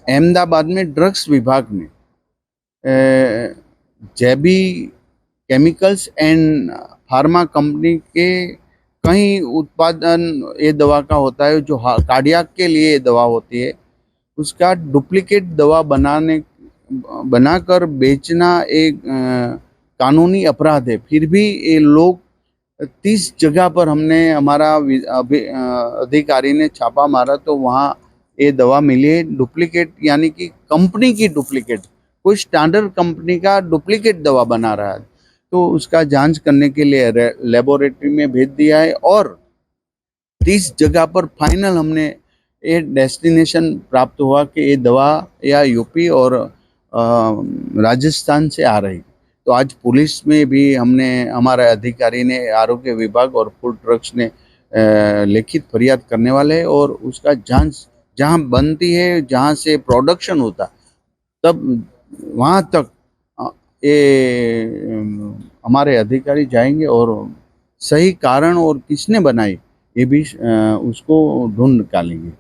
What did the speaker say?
अहमदाबाद में ड्रग्स विभाग ने जेबी केमिकल्स एंड फार्मा कंपनी के कई उत्पादन ये दवा का होता है जो कार्डियक के लिए दवा होती है, उसका डुप्लीकेट दवा बनाकर बेचना एक कानूनी अपराध है। फिर भी ये लोग 30 जगह पर हमने हमारा अधिकारी ने छापा मारा तो वहाँ ये दवा मिली है डुप्लीकेट, यानी कि कंपनी की डुप्लीकेट, कोई स्टैंडर्ड कंपनी का डुप्लीकेट दवा बना रहा है। तो उसका जांच करने के लिए लेबोरेटरी में भेज दिया है और 30 जगह पर फाइनल हमने ये डेस्टिनेशन प्राप्त हुआ कि ये दवा या यूपी और राजस्थान से आ रही। तो आज पुलिस में भी हमने, हमारे अधिकारी ने, आरोग्य विभाग और फूड ट्रक्स ने लिखित फरियाद करने वाले हैं और उसका जांच जहां बनती है, जहां से प्रोडक्शन होता, तब वहां तक ये हमारे अधिकारी जाएंगे और सही कारण और किसने बनाई ये भी उसको ढूंढ निकालेंगे।